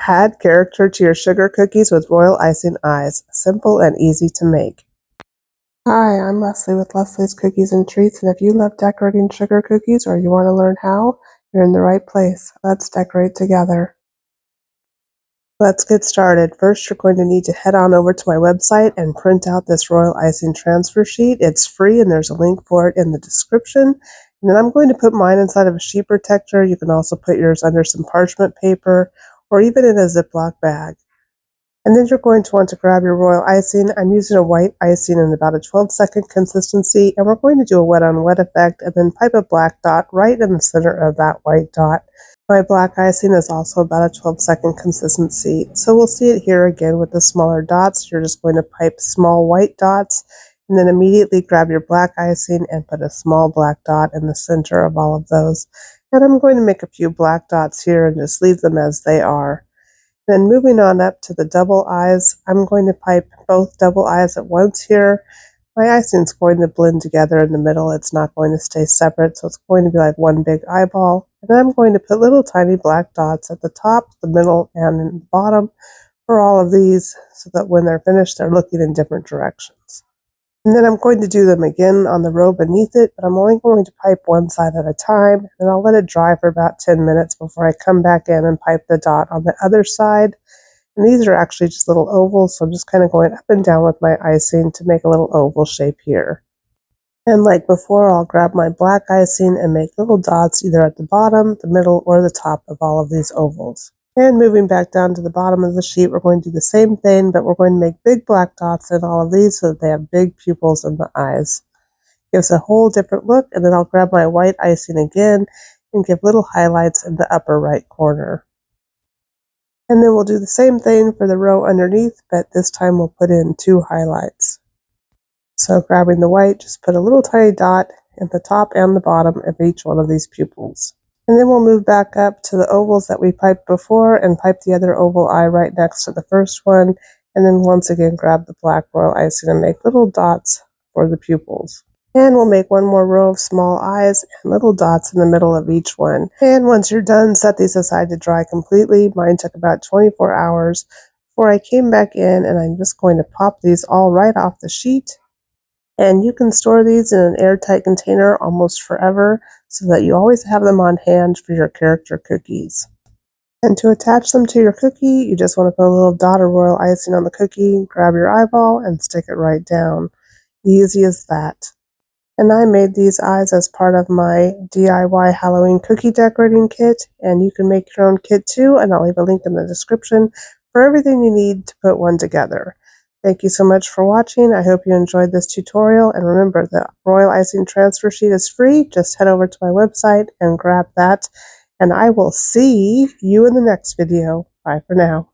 Add character to your sugar cookies with royal icing eyes. Simple and easy to make. Hi, I'm Leslie with Leslie's Cookies and Treats, and if you love decorating sugar cookies or you want to learn how, you're in the right place. Let's decorate together. Let's get started. First, you're going to need to head on over to my website and print out this royal icing transfer sheet. It's free and there's a link for it in the description. And then I'm going to put mine inside of a sheet protector. You can also put yours under some parchment paper or even in a Ziploc bag. And then you're going to want to grab your royal icing. I'm using a white icing in about a 12-second consistency, and we're going to do a wet on wet effect and then pipe a black dot right in the center of that white dot. My black icing is also about a 12-second consistency, so we'll see it here again with the smaller dots. You're just going to pipe small white dots and then immediately grab your black icing and put a small black dot in the center of all of those. And I'm going to make a few black dots here and just leave them as they are. Then moving on up to the double eyes, I'm going to pipe both double eyes at once here. My icing's going to blend together in the middle. It's not going to stay separate, so it's going to be like one big eyeball. And then I'm going to put little tiny black dots at the top, the middle, and in the bottom for all of these so that when they're finished, they're looking in different directions. And then I'm going to do them again on the row beneath it, but I'm only going to pipe one side at a time, and I'll let it dry for about 10 minutes before I come back in and pipe the dot on the other side. And these are actually just little ovals, so I'm just kind of going up and down with my icing to make a little oval shape here. And like before, I'll grab my black icing and make little dots either at the bottom, the middle, or the top of all of these ovals. And moving back down to the bottom of the sheet, we're going to do the same thing, but we're going to make big black dots in all of these so that they have big pupils in the eyes. Gives a whole different look, and then I'll grab my white icing again and give little highlights in the upper right corner. And then we'll do the same thing for the row underneath, but this time we'll put in 2 highlights. So grabbing the white, just put a little tiny dot at the top and the bottom of each one of these pupils. And then we'll move back up to the ovals that we piped before and pipe the other oval eye right next to the first one. And then once again, grab the black royal icing and make little dots for the pupils. And we'll make one more row of small eyes and little dots in the middle of each one. And once you're done, set these aside to dry completely. Mine took about 24 hours before I came back in, and I'm just going to pop these all right off the sheet. And you can store these in an airtight container almost forever so that you always have them on hand for your character cookies. And to attach them to your cookie, you just want to put a little dot of royal icing on the cookie, grab your eyeball, and stick it right down. Easy as that. And I made these eyes as part of my DIY Halloween cookie decorating kit, and you can make your own kit too, and I'll leave a link in the description for everything you need to put one together. Thank you so much for watching. I hope you enjoyed this tutorial, and remember, the royal icing transfer sheet is free. Just head over to my website and grab that, and I will see you in the next video. Bye for now.